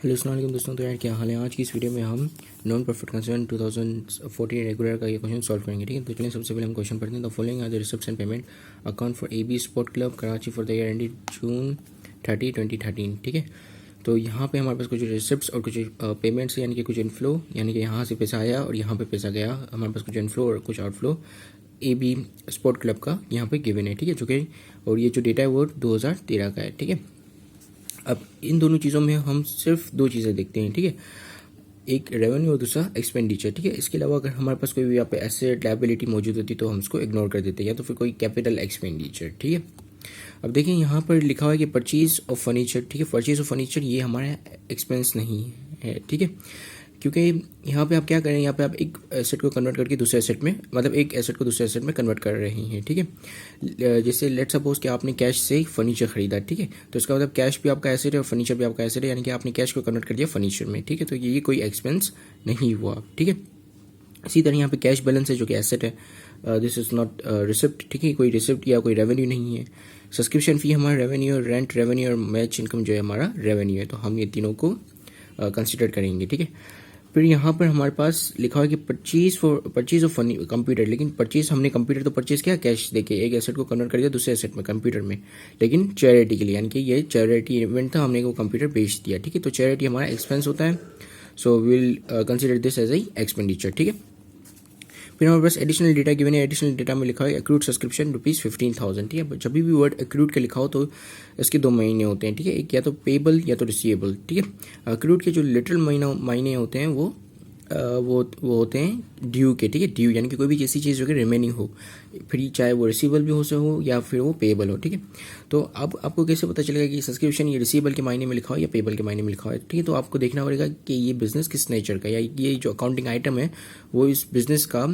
Hello अस्सलाम वालेकुम दोस्तों। तो यार क्या हाल है। आज की इस वीडियो में हम नॉन प्रॉफिट कंसर्न 2014 रेगुलर का ये क्वेश्चन सॉल्व करेंगे। ठीक है, तो चलिए सबसे पहले हम क्वेश्चन पढ़ते हैं। The following are the receipts and payment account for AB sport club Karachi for the year ended June 30, 2013। ठीक है, तो यहाँ पे हमारे पास कुछ रिसिप्ट्स और कुछ पेमेंट्स यानी कि कुछ इनफ्लो यानी कि यहाँ से पैसा आया और यहाँ पे पैसा गया। हमारे पास कुछ इनफ्लो और कुछ आउटफ्लो AB स्पोर्ट क्लब का यहाँ पे गिवन है। ठीक है, जो कि और ये जो डेटा है वो 2013 का है। ठीक है, अब इन दोनों चीज़ों में हम सिर्फ दो चीज़ें देखते हैं। ठीक है, एक रेवेन्यू और दूसरा एक्सपेंडिचर। ठीक है, इसके अलावा अगर हमारे पास कोई भी यहाँ पे एसेट लायबिलिटी मौजूद होती तो हम उसको इग्नोर कर देते हैं, या तो फिर कोई कैपिटल एक्सपेंडिचर। ठीक है, अब देखिए यहाँ पर लिखा हुआ है कि परचेज ऑफ फर्नीचर। ठीक है, परचेज ऑफ फर्नीचर ये हमारा एक्सपेंस नहीं है। ठीक है, क्योंकि यहाँ पे आप क्या करें, यहाँ पे आप एक एसेट को कन्वर्ट करके दूसरे एसेट में, मतलब एक एसेट को दूसरे एसेट में कन्वर्ट कर रहे हैं। ठीक है, जैसे लेट सपोज कि आपने कैश से फर्नीचर खरीदा। ठीक है, तो इसका मतलब कैश भी आपका एसेट है और फर्नीचर भी आपका एसेट है, यानी कि आपने कैश को कन्वर्ट कर दिया फर्नीचर में। ठीक है, तो ये कोई एक्सपेंस नहीं हुआ। ठीक है, इसी तरह यहाँ पे कैश बैलेंस है जो कि एसेट है। This is not receipt. ठीक है, कोई रिसिप्ट या कोई रेवेन्यू नहीं है। सब्सक्रिप्शन फी हमारा रेवेन्यू, और रेंट रेवेन्यू और मैच इनकम जो है हमारा रेवेन्यू है, तो हम ये तीनों को कंसिडर करेंगे। ठीक है, फिर यहाँ पर हमारे पास लिखा हुआ है कि परचेज ऑफ कंप्यूटर, लेकिन परचेज हमने कंप्यूटर तो परचेज किया कैश देके, एक एसेट को कन्वर्ट कर दिया दूसरे एसेट में कंप्यूटर में, लेकिन चैरिटी के लिए, यानी कि ये चैरिटी इवेंट था, हमने वो कंप्यूटर बेच दिया। ठीक है, तो चैरिटी हमारा एक्सपेंस होता है, so will consider this as a expenditure. ठीक है, फिर हमारे पास एडिशनल डेटा गिवन है। एडिशनल डेटा में लिखा है एक्रूड सब्सक्रिप्शन ₹15,000। ठीक है, जब भी वर्ड एक्रूड का लिखा हो तो इसके दो महीने होते हैं। ठीक है, एक या तो पेबल या तो रिसीवेबल। ठीक है, एक्रूड के जो लिटरल महीने होते हैं वो होते हैं ड्यू के। ठीक है, ड्यू यानी कि कोई भी ऐसी चीज़ जो कि रिमेनिंग हो, फिर चाहे वो रिसीवेबल भी हो या फिर वो पेबल हो। ठीक है, तो अब आपको कैसे पता चलेगा कि सब्सक्रिप्शन ये रिसीवेबल के मायने में लिखा हो या पेबल के मायने में लिखा हो। ठीक है, तो आपको देखना पड़ेगा कि ये बिजनेस किस नेचर का, या ये जो अकाउंटिंग आइटम है वो इस बिजनेस का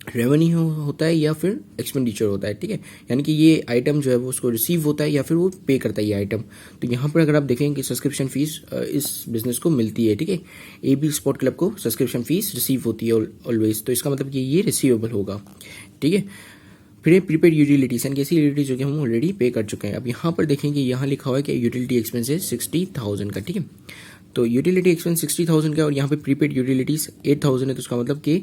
रेवेन्यू होता है या फिर एक्सपेंडिचर होता है। ठीक है, यानी कि ये आइटम जो है वो उसको रिसीव होता है या फिर वो पे करता है ये आइटम। तो यहाँ पर अगर आप देखें कि सब्सक्रिप्शन फीस इस बिजनेस को मिलती है। ठीक है, AB स्पोर्ट क्लब को सब्सक्रिप्शन फीस रिसीव होती है ऑलवेज, तो इसका मतलब कि ये रिसीवेबल होगा। ठीक है, फिर प्रीपेड यूटिलिटीज यानी कि ऐसी यूटिलिटीज जो कि हम ऑलरेडी पे कर चुके हैं। अब यहाँ पर देखेंगे, यहाँ लिखा हुआ है कि यूटिलिटी एक्सपेंस है 60,000 का। ठीक है, तो यूटिलिटी एक्सपेंस 60,000 का और यहाँ पे प्रीपेड यूटिलिटीज 8,000 है, तो उसका मतलब कि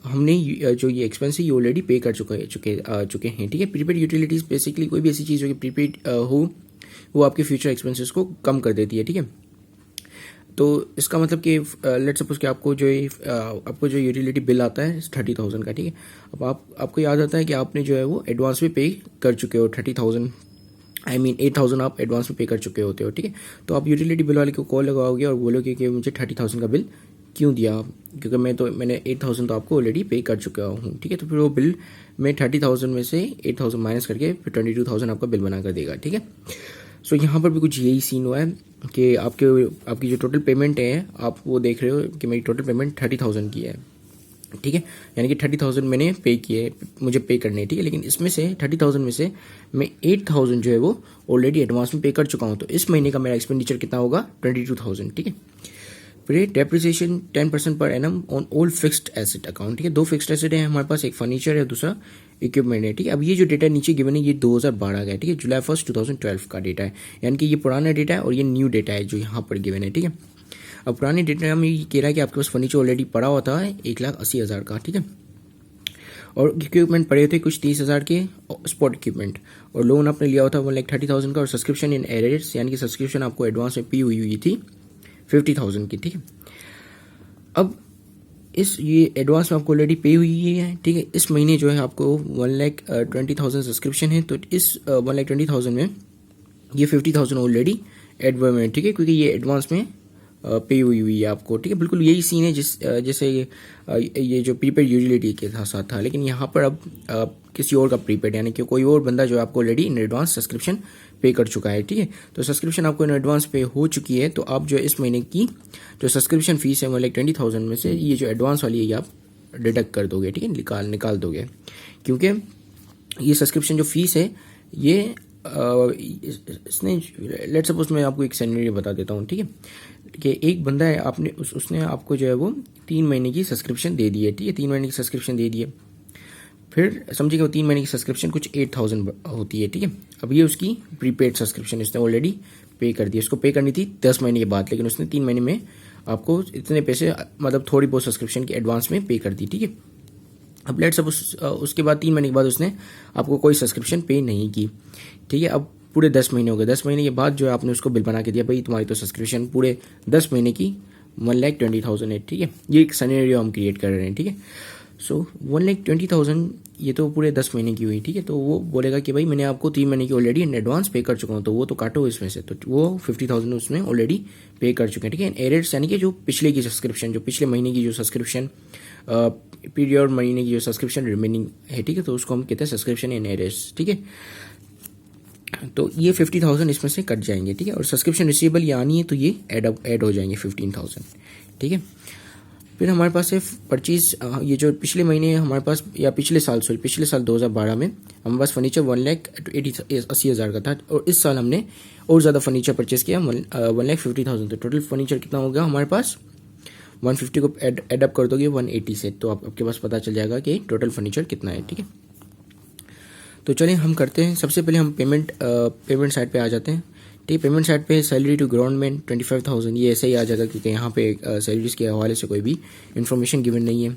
हमने जो ये एक्सपेंस है ये ऑलरेडी पे कर चुके हैं। ठीक है, प्रीपेड यूटिलिटीज बेसिकली कोई भी ऐसी चीज़ जो कि प्रीपेड हो वो आपके फ्यूचर एक्सपेंसेस को कम कर देती है। ठीक है, तो इसका मतलब कि लेट सपोज कि आपको जो यूटिलिटी बिल आता है 30,000 का। ठीक है, अब आपको याद आता है कि आपने जो है वो एडवांस में पे कर चुके हो 30,000, 8,000 आप एडवांस में पे कर चुके होते हो। ठीक है, तो आप यूटिलिटी बिल वाले को कॉल लगाओगे और बोलोगे कि मुझे 30,000 का बिल क्यों दिया, क्योंकि मैंने 8,000 तो आपको ऑलरेडी पे कर चुका हूँ। ठीक है, तो फिर वो बिल में 30,000 में से 8,000 माइनस करके फिर 22,000 आपका बिल बना कर देगा। ठीक है, सो यहाँ पर भी कुछ यही सीन हुआ है कि आपकी जो टोटल पेमेंट है, आप वो देख रहे हो कि मेरी टोटल पेमेंट 30,000 की है। ठीक है, यानी कि 30,000 मैंने पे किए, मुझे पे करने। ठीक है, लेकिन इसमें से 30,000 में से मैं 8,000 जो है वो ऑलरेडी एडवांस में पे कर चुका हूँ, तो इस महीने का मेरा एक्सपेंडिचर कितना होगा 22,000। ठीक है, फिर depreciation 10% per annum on all fixed asset account. ठीक है, दो फिक्स्ड एसेट है हमारे पास, एक फर्नीचर है दूसरा इक्विपमेंट है। ठीक है, अब ये जो डेटा नीचे गिवन है ये 2012 का है। ठीक है, जुलाई 1, 2012 का डेटा है, यानी कि ये पुराना डेटा है और ये न्यू डेटा है जो यहाँ पर गिवन है। ठीक है, अब पुराने डेटा में ये कह रहा है कि आपके पास फर्नीचर ऑलरेडी पड़ा हुआ था 1,80,000 का। ठीक है, और इक्विपमेंट पड़े थे कुछ 30,000 के स्पॉट इक्विपमेंट, और लोन आपने लिया हुआ था 1,30,000 का, और सब्सक्रिप्शन इन एरियर्स यानी कि सब्सक्रिप्शन आपको एडवांस में पी हुई थी 50,000 की। ठीक है, अब ये एडवांस में आपको ऑलरेडी पे हुई है। ठीक है, इस महीने जो है आपको 1,20,000 सब्सक्रिप्शन है, तो इस 1,20,000 में ये 50,000 ऑलरेडी एडवांस में। ठीक है, क्योंकि ये एडवांस में पे हुई है आपको। ठीक है, बिल्कुल यही सीन है जैसे ये जो प्रीपेड यूटिलिटी के साथ था, लेकिन यहाँ पर अब किसी और का प्रीपेड, यानी कि कोई और बंदा जो आपको ऑलरेडी इन एडवांस सब्सक्रिप्शन पे कर चुका है। ठीक है, तो सब्सक्रिप्शन आपको इन एडवांस पे हो चुकी है, तो आप जो इस महीने की जो सब्सक्रिप्शन फीस है 20,000 में से ये जो एडवांस वाली है ये आप डिडक्ट कर दोगे। ठीक है, निकाल दोगे, क्योंकि ये सब्सक्रिप्शन जो फीस है ये इसने लेट सपोज मैं आपको एक सिनेरियो बता देता हूँ। ठीक है, कि एक बंदा है, उसने आपको जो है वो 3 महीने की सब्सक्रिप्शन दे दी है। ठीक है, 3 महीने की सब्सक्रिप्शन दे दी है, फिर समझिए वो 3 महीने की सब्सक्रिप्शन कुछ 8,000 होती है। ठीक है, अब ये उसकी प्रीपेड सब्सक्रिप्शन इसने ऑलरेडी पे कर दिया। उसको पे करनी थी 10 महीने के बाद, लेकिन उसने 3 महीने में आपको इतने पैसे मतलब थोड़ी बहुत सब्सक्रिप्शन की एडवांस में पे कर दी, ठीक है। अब लेट्स सपोज उसके बाद 3 महीने के बाद उसने आपको कोई सब्सक्रिप्शन पे नहीं की, ठीक है। अब पूरे 10 महीने हो गए, 10 महीने के बाद जो है आपने उसको बिल बना के दिया, भाई तुम्हारी तो सब्सक्रिप्शन पूरे 10 महीने की 1,20,000 है, ठीक है। ये एक सिनेरियो हम क्रिएट कर रहे हैं, ठीक है। सो 1,20,000 ये तो पूरे 10 महीने की हुई, ठीक है। तो वो बोलेगा कि भाई मैंने आपको 3 महीने की ऑलरेडी इन एडवांस पे कर चुका हूँ, तो वो तो काटो इसमें से, तो वो 50,000 उसमें ऑलरेडी पे कर चुके हैं, ठीक है। एरेट्स यानी कि जो पिछले की सब्सक्रिप्शन, जो पिछले महीने की जो सब्सक्रिप्शन पीरियड महीने की जो सब्सक्रिप्शन रिमेनिंग है, ठीक है, तो उसको हम कहते हैं सब्सक्रिप्शन इन एरेट्स, ठीक है। तो ये 50,000 इसमें से कट जाएंगे, ठीक है। और सब्सक्रिप्शन रिसीवेबल ये आनी है तो ये ऐड हो जाएंगे 15,000, ठीक है। फिर हमारे पास है परचेज, ये जो पिछले महीने हमारे पास या पिछले साल 2012 में हमारे पास फर्नीचर 1,80,000 का था, और इस साल हमने और ज़्यादा फर्नीचर परचेज किया 1,50,000। तो टोटल फर्नीचर कितना हो गया हमारे पास, 150 को एडअप कर दोगे 180 से, तो आपके पास पता चल जाएगा कि टोटल फर्नीचर कितना है, ठीक है। तो चलिए हम करते हैं, सबसे पहले हम पेमेंट साइड पे आ जाते हैं, ठीक है। पेमेंट साइड पे सैलरी टू ग्राउंडमैन 25,000, ये ऐसे ही आ जाएगा क्योंकि यहाँ पे सैलरीज के हवाले से कोई भी इन्फॉर्मेशन गिवन नहीं है।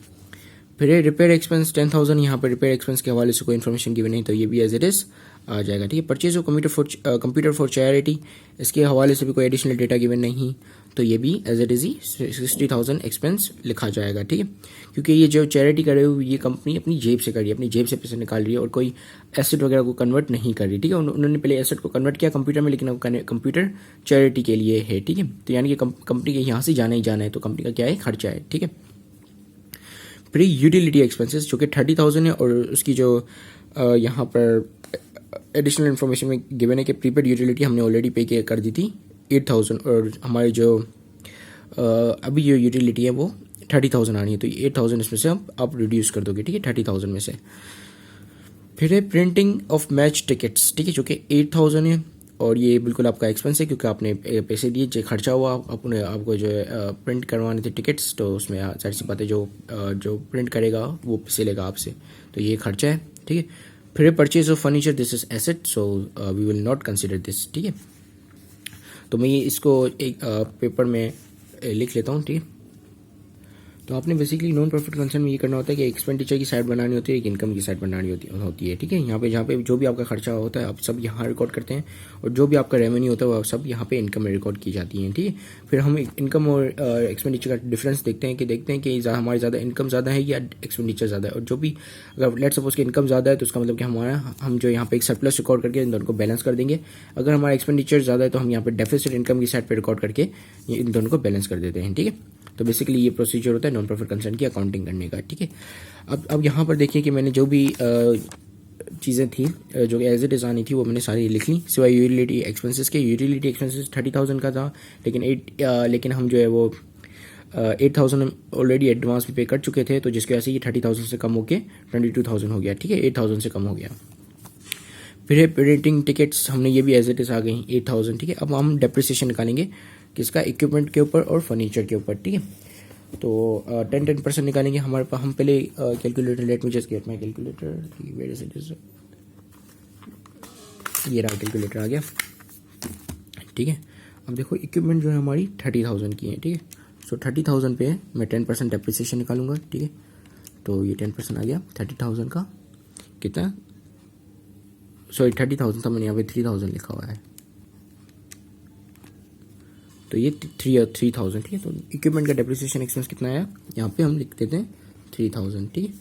फिर रिपेयर एक्सपेंस 10,000, यहाँ पे रिपेयर एक्सपेंस के हवाले से कोई इन्फॉर्मेशन गिवन नहीं, तो ये भी एज इट इज आ जाएगा, ठीक है। Purchase of computer for charity, इसके हवाले से भी कोई एडिशनल डेटा गिवन नहीं, तो ये भी एज इट इज ही 60,000 एक्सपेंस लिखा जाएगा, ठीक है। क्योंकि ये जो चैरिटी कर रही है ये कंपनी अपनी जेब से कर रही है, अपनी जेब से पैसे निकाल रही है और कोई एसेट वगैरह को कन्वर्ट नहीं कर रही, ठीक है। उन्होंने पहले एसेट को कन्वर्ट किया कंप्यूटर में, लेकिन अब कंप्यूटर चैरिटी के लिए है, ठीक है। तो यानी कि कंपनी के यहाँ से जाना ही जाना है, तो कंपनी का क्या है, खर्चा है, ठीक है। फिर यूटिलिटी एक्सपेंसेस जो कि 30,000 है, और उसकी जो यहाँ पर एडिशनल इन्फॉर्मेशन में गिवन है कि प्रीपेड यूटिलिटी हमने ऑलरेडी पे कर दी थी 8,000, और हमारी जो अभी जो यूटिलिटी है वो 30,000 आनी है, तो 8,000 इसमें से आप रिड्यूस कर दोगे, ठीक है, 30,000 में से। फिर है प्रिंटिंग ऑफ मैच टिकट्स, ठीक है, जो कि 8,000 है, और ये बिल्कुल आपका एक्सपेंस है क्योंकि आपने पैसे दिए, जो खर्चा हुआ अपने आपको जो है प्रिंट करवाने थे टिकट्स, तो उसमें जाहिर सी बात है जो प्रिंट करेगा वो पैसे लेगा आपसे, तो ये खर्चा है, ठीक है। फिर purchase of furniture, this is asset, so we will not consider this, ठीक है। तो मैं ये इसको एक पेपर में लिख लेता हूँ, ठीक है। तो आपने बेसिकली नॉन प्रॉफिट कंसर्न में ये करना होता है कि एक्सपेंडिचर की साइड बनानी होती है, एक इनकम की साइड बनानी होती है, ठीक है। यहाँ पे जहाँ पे जो भी आपका खर्चा होता है आप सब यहाँ रिकॉर्ड करते हैं, और जो भी आपका रेवेन्यू होता है वो सब यहाँ पे इनकम में रिकॉर्ड की जाती है, ठीक है। फिर हम इनकम और एक्सपेंडिचर का डिफरेंस देखते हैं कि हमारी ज़्यादा इनकम ज़्यादा है या एक्सपेंडिचर ज़्यादा है, और जो भी अगर लेट सपोज कि इनकम ज़्यादा है तो उसका मतलब कि हम जो यहाँ पे एक सरप्लस रिकॉर्ड करके इन दोनों को बैलेंस कर देंगे। अगर हमारा एक्सपेंडिचर ज़्यादा है तो हम यहाँ पे डेफिसिट इनकम की साइड पर रिकॉर्ड करके इन दोनों को बैलेंस कर देते हैं, ठीक है। तो बेसिकली ये प्रोसीजर होता है नॉन प्रॉफिट कंसर्न की अकाउंटिंग करने का, ठीक है। अब यहाँ पर देखिए कि मैंने जो भी चीज़ें थी जो एज इट इज़ आनी थी वो मैंने सारी लिख ली, सिवाय यूटिलिटी एक्सपेंसेस के। यूटिलिटी एक्सपेंसेस 30,000 का था, लेकिन हम जो है वो 8,000 ऑलरेडी एडवांस में पे कर चुके थे, तो जिसकी वजह से ये 30,000 से कम होकर 22,000 हो गया, ठीक है, 8,000 से कम हो गया। फिर है प्रिंटिंग टिकट्स, हमने ये भी एज इट इज़ आ गई 8,000, ठीक है। अब हम डेप्रिसिएशन निकालेंगे किसका, इक्विपमेंट के ऊपर और फर्नीचर के ऊपर, ठीक है। तो 10% निकालेंगे हमारे पास। हम पहले calculator, let me just get my calculator, where is it, ये रहा कैलकुलेटर आ गया, ठीक है। अब देखो इक्विपमेंट जो है हमारी 30,000 की है, ठीक है। सो 30,000 पे मैं 10% डेप्रिसिएशन निकालूंगा, ठीक है। तो ये 10% आ गया 30,000 का, कितना, सॉरी 30,000 था, मैंने यहाँ पे 3,000 लिखा हुआ है, तो ये 3,000, ठीक है। तो इक्विपमेंट का डेप्रिसिएशन एक्सपेंस कितना आया, यहाँ पे हम लिख देते हैं 3,000, ठीक है।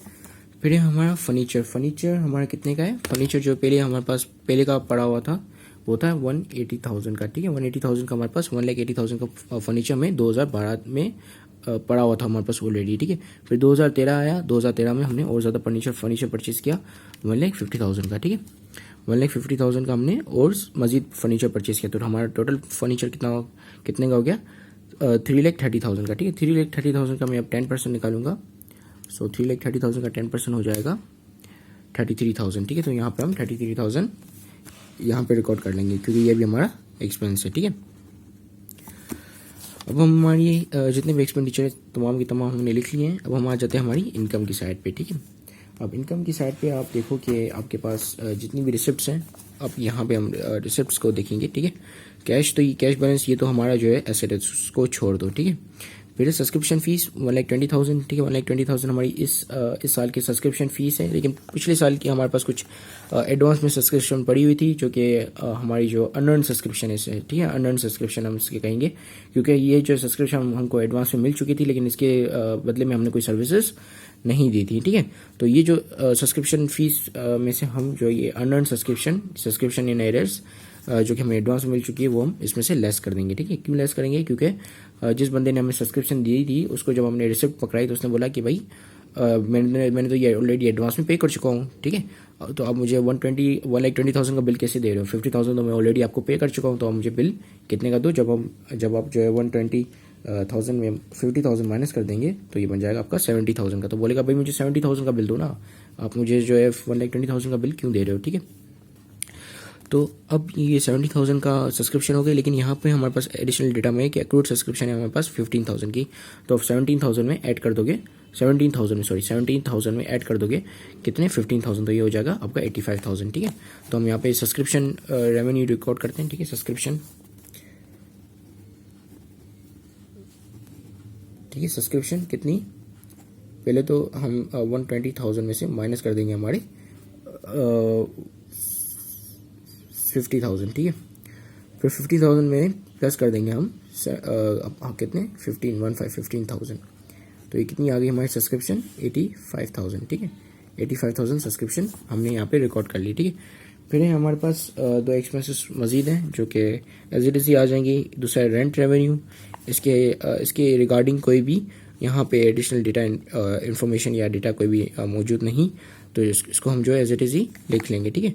फिर हमारा फर्नीचर हमारा कितने का है, फर्नीचर जो हमारे पास पहले का पड़ा हुआ था वो था 180,000 का, ठीक है। 180,000 का हमारे पास 1,80,000 का फर्नीचर में 2012 में पड़ा हुआ था हमारे पास ऑलरेडी, ठीक है। फिर 2013 आया, 2013 में हमने और ज़्यादा फर्नीचर परचेज किया 1,50,000 का, ठीक है। 1,50,000 का हमने और मजीद फर्नीचर परचेज किया, तो हमारा टोटल फर्नीचर कितने का हो गया, 3,30,000 का, ठीक है। 3,30,000 का मैं अब 10% निकालूंगा, सो 3,30,000 का 10% हो जाएगा 33,000, ठीक है। तो यहाँ पे हम 33,000 यहाँ पे रिकॉर्ड कर लेंगे क्योंकि ये भी हमारा एक्सपेंस है, ठीक है। अब हम हमारी जितने भी एक्सपेंडिचर है तमाम की तमाम हमने लिख लिए हैं। अब हम आ जाते हैं हमारी इनकम की साइड पे, ठीक है। अब इनकम की साइड पे आप देखो कि आपके पास जितनी भी रिसिप्ट्स हैं, अब यहाँ पे हम रिसिप्ट्स को देखेंगे, ठीक है। कैश, तो ये कैश बैलेंस ये तो हमारा जो है एसेट है, उसको छोड़ दो, ठीक है। फिर सब्सक्रिप्शन फीस 1,20,000, ठीक है। 1,20,000 हमारी इस साल की सब्सक्रिप्शन फीस है, लेकिन पिछले साल की हमारे पास कुछ एडवांस में सब्सक्रिप्शन पड़ी हुई थी, जो कि हमारी जो अनअर्न सब्सक्रिप्शन है, ठीक है, अनअर्न सब्सक्रिप्शन हम इसके कहेंगे, क्योंकि ये जो सब्सक्रिप्शन हमको एडवांस में मिल चुकी थी, लेकिन इसके बदले में हमने कोई सर्विसेज नहीं दी थी, ठीक है। तो ये जो सब्सक्रिप्शन फीस में से हम जो ये अनअर्न सब्सक्रिप्शन इन एरियर्स जो कि हमें एडवांस में मिल चुकी है, वो हम इसमें से लेस कर देंगे, ठीक है। क्यों लेस करेंगे? क्योंकि जिस बंदे ने हमें सब्सक्रिप्शन दी थी, उसको जब हमने रिसिप्ट पकड़ाई तो उसने बोला कि भाई मैंने तो ये ऑलरेडी एडवांस में पे कर चुका हूँ, ठीक है। तो आप मुझे 1,20,000 का बिल कैसे दे रहे हो? 50,000 तो मैं ऑलरेडी आपको पे कर चुका हूँ, तो आप मुझे बिल कितने का दो? जब आप जो है 120,000 में 50,000 माइनस कर देंगे तो ये बन जाएगा आपका 70,000 का। तो बोलेगा भाई मुझे 70,000 का बिल दो ना, आप मुझे जो है 1,20,000 का बिल क्यों दे रहे हो, ठीक है। तो अब ये 70,000 का सब्सक्रिप्शन हो गया, लेकिन यहाँ पे हमारे पास एडिशनल डेटा में कि एक्रूड सब्सक्रिप्शन है हमारे पास 15,000 की, तो आप 17,000 में ऐड कर दोगे, 17,000 में ऐड कर दोगे कितने? 15,000, तो ये हो जाएगा आपका 85,000, ठीक है। तो हम यहाँ पे सब्सक्रिप्शन रेवेन्यू रिकॉर्ड करते हैं, ठीक है। सब्सक्रिप्शन, ठीक है। सब्सक्रिप्शन कितनी? पहले तो हम 120,000 में से माइनस कर देंगे हमारे 50,000, ठीक है। फिर 50,000 में प्लस कर देंगे हम कितने? 15,000, तो ये कितनी आ गई हमारी सब्सक्रिप्शन? 85,000, ठीक है। 85,000 सब्सक्रिप्शन हमने यहाँ पे रिकॉर्ड कर ली, ठीक है। फिर हमारे पास दो एक्सपेंसेस मजीद हैं जो कि एज इट इज़ आ जाएंगी। दूसरा रेंट रेवेन्यू, इसके रिगार्डिंग कोई भी यहाँ पे एडिशनल डेटा इंफॉर्मेशन या डेटा कोई भी मौजूद नहीं, तो इसको हम जो है एज इट इज़ ही लिख लेंगे, ठीक है।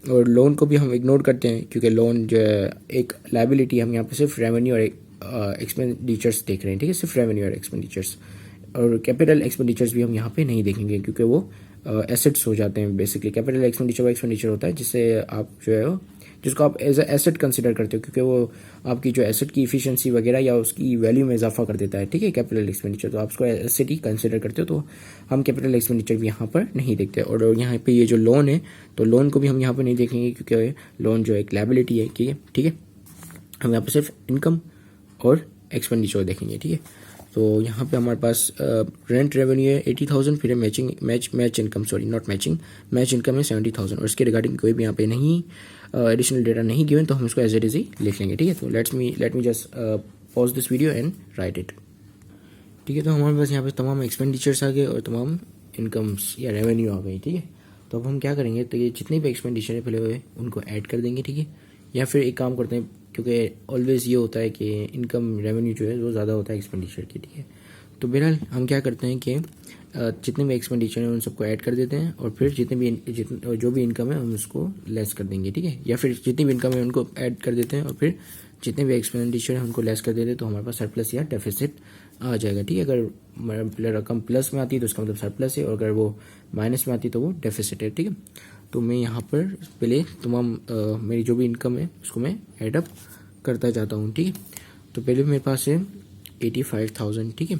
और लोन को भी हम इग्नोर करते हैं, क्योंकि लोन जो है एक लायबिलिटी, हम यहाँ पे सिर्फ रेवेन्यू और एक्सपेंडिचर्स देख रहे हैं, ठीक है, सिर्फ रेवेन्यू और एक्सपेंडिचर्स। और कैपिटल एक्सपेंडिचर्स भी हम यहाँ पे नहीं देखेंगे, क्योंकि वो एसेट्स हो जाते हैं बेसिकली। कैपिटल एक्सपेंडिचर होता है जिससे आप जो है जिसको आप एज ए एसेट कंसिडर करते हो, क्योंकि वो आपकी जो एसेट की इफिशिएंसी वगैरह या उसकी वैल्यू में इजाफा कर देता है, ठीक है, कैपिटल एक्सपेंडिचर। तो आप उसको एसेट ही कंसिडर करते हो, तो हम कैपिटल एक्सपेंडिचर भी यहाँ पर नहीं देखते। और यहाँ पे ये जो लोन है, तो लोन को भी हम यहाँ पर नहीं देखेंगे, क्योंकि लोन जो एक लायबिलिटी है, ठीक है। हम यहाँ पर सिर्फ इनकम और एक्सपेंडिचर देखेंगे, ठीक है। तो यहाँ पे हमारे पास रेंट रेवेन्यू है 80,000, फिर मैच इनकम है 70,000, और इसके रिगार्डिंग कोई भी यहाँ पे नहीं एडिशनल डेटा नहीं गिवन, तो हम इसको एज इट इज ही लिख लेंगे, ठीक है। तो late me just pause this video and right it, ठीक है। तो हमारे पास यहाँ पे तमाम एक्सपेंडिचर्स आ गए और तमाम इनकम्स या रेवेन्यू आ गई, ठीक है। तो अब हम क्या करेंगे, तो ये जितने भी एक्सपेंडिचर है पहले हुए उनको ऐड कर देंगे, ठीक है। या फिर एक काम करते हैं, क्योंकि ऑलवेज ये होता है कि इनकम रेवेन्यू जो है वो ज़्यादा होता है एक्सपेंडिचर की, ठीक है। तो बहरहाल हम क्या करते हैं कि जितने भी एक्सपेंडिचर हैं उन सबको ऐड कर देते हैं, और फिर जो भी इनकम है हम उसको लेस कर देंगे, ठीक है। या फिर जितनी भी इनकम है उनको ऐड कर देते हैं, और फिर जितने भी एक्सपेंडिचर हैं उनको लेस कर देते हैं, तो हमारे पास सरप्लस या डेफिसिट आ जाएगा, ठीक है। अगर रकम प्लस में आती है तो इसका मतलब सरप्लस है, और अगर वो माइनस में आती है तो वो डेफिसिट है, ठीक है। तो मैं यहाँ पर पहले तमाम मेरी जो भी इनकम है उसको मैं एडअप करता जाता हूँ, ठीक है। तो पहले मेरे पास है 85,000, ठीक है।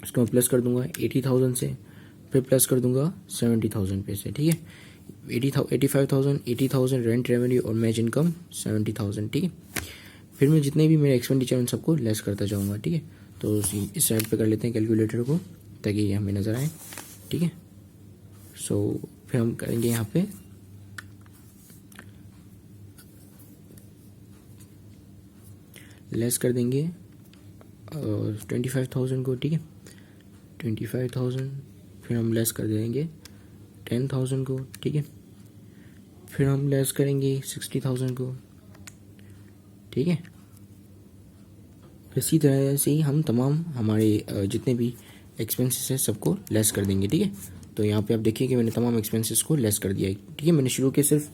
उसको मैं प्लस कर दूंगा 80,000 से, फिर प्लस कर दूंगा 70,000 पे से, ठीक है। 85,000, 80,000 रेंट रेवेन्यू और मैच इनकम 70,000, ठीक है। फिर मैं जितने भी मेरे एक्सपेंडिचर उन सबको लेस करता जाऊँगा, ठीक है। तो इस साइड पे कर लेते हैं कैलकुलेटर को, ताकि ये हमें नज़र आए, ठीक है। सो फिर हम करेंगे यहाँ पे लेस कर देंगे 25,000 को, ठीक है। 25,000, फिर हम लेस कर देंगे 10,000 को, ठीक है। फिर हम लेस करेंगे 60,000 को, ठीक है। इसी तरह से ही हम तमाम हमारे जितने भी एक्सपेंसेस हैं सबको लेस कर देंगे, ठीक है। तो यहाँ पे आप देखिए कि मैंने तमाम एक्सपेंसेस को लेस कर दिया है, ठीक है। मैंने शुरू के सिर्फ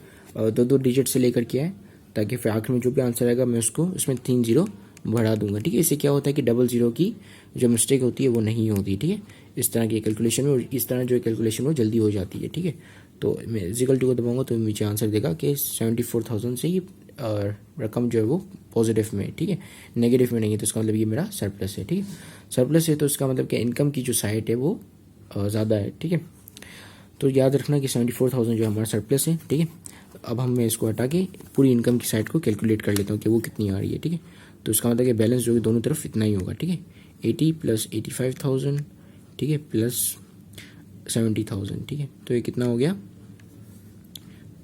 2 डिजिट से लेकर किया है, ताकि फिर आखिर में जो भी आंसर आएगा मैं उसको उसमें 3 जीरो बढ़ा दूंगा, ठीक है। इससे क्या होता है कि डबल जीरो की जो मिस्टेक होती है वो नहीं होती, ठीक है, इस तरह की कैलकुलेशन में। और इस तरह जो कैलकुलेशन वो जल्दी हो जाती है, ठीक है। तो मैं इक्वल टू को दबाऊंगा तो मुझे आंसर देगा कि 74,000 से ही रकम जो है वो पॉजिटिव में, ठीक है, नेगेटिव में नहीं है, तो इसका मतलब ये मेरा सरप्लस है, ठीक है। सरप्लस है तो इसका मतलब कि इनकम की जो साइड है वो ज़्यादा है, ठीक है। तो याद रखना कि 74,000 जो हमारा सरप्लस है, ठीक है। अब हम मैं इसको हटा के पूरी इनकम की साइड को कैलकुलेट कर लेता हूँ कि वो कितनी आ रही है, ठीक है। तो इसका मतलब कि बैलेंस जो है दोनों तरफ इतना ही होगा, ठीक है। 80 + 85,000, ठीक है, प्लस 70,000, ठीक है। तो ये कितना हो गया?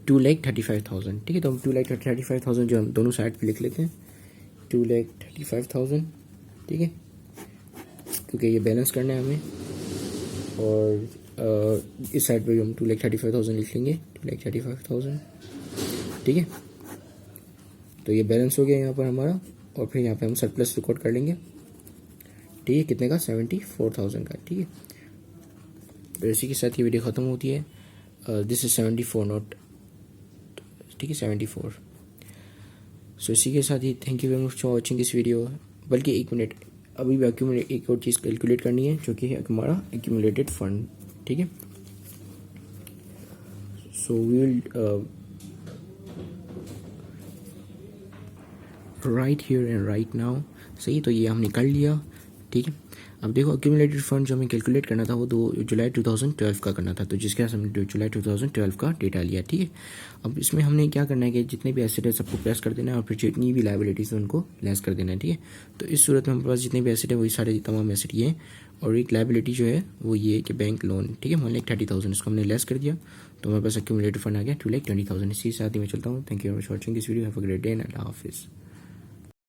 2,35,000, ठीक है। तो हम 2,35,000 जो हम दोनों साइड पे लिख लेते हैं, 2,35,000, ठीक है, क्योंकि ये बैलेंस करना है हमें। और इस साइड पे भी हम 2,35,000 लिख लेंगे, 2,35,000, ठीक है। तो ये बैलेंस हो गया यहाँ पर हमारा, और फिर यहाँ पे हम सरप्लस रिकॉर्ड कर लेंगे, ठीक है। कितने का? 74,000 का, ठीक है। तो इसी के साथ ये वीडियो ख़त्म होती है। दिस इज 74 नोट, ठीक है, 74। सो इसी के साथ ही thank you very much for watching this video. बल्कि एक मिनट, अभी भी एक्यूमुलेट एक और चीज़ कैलकुलेट करनी है, जो कि है हमारा एक्यूमुलेटेड फंड, ठीक है। So we will write here and right now, सही। तो ये हमने कर लिया, ठीक है। अब देखो एक्यूमुलेटेड फंड जो हमें कैलकुलेट करना था वो 2 जुलाई 2012 का करना था, तो जिसके साथ हमने जुलाई 2012 का डेटा लिया, ठीक है। अब इसमें हमने क्या करना है कि जितने भी एसेट है सबको प्लस कर देना है, और फिर जितनी भी लाइबिलिटीज़ है उनको लेस कर देना है, ठीक है। तो इस सूरत में हमारे पास जितने भी एसेट है वही सारे तमाम एसेट ये हैं, और एक लाइबिलिटी जो है वो ये है कि बैंक लोन, ठीक है, 1,30,000, इसको हमने लेस कर दिया, तो हमारे पास एक्यूमुलेटेड फंड आ गया 2,20,000। इसी साथ ही मैं चलता हूँ। Thank you very much for watching this video. Have a great day and अल्लाह हाफिज़।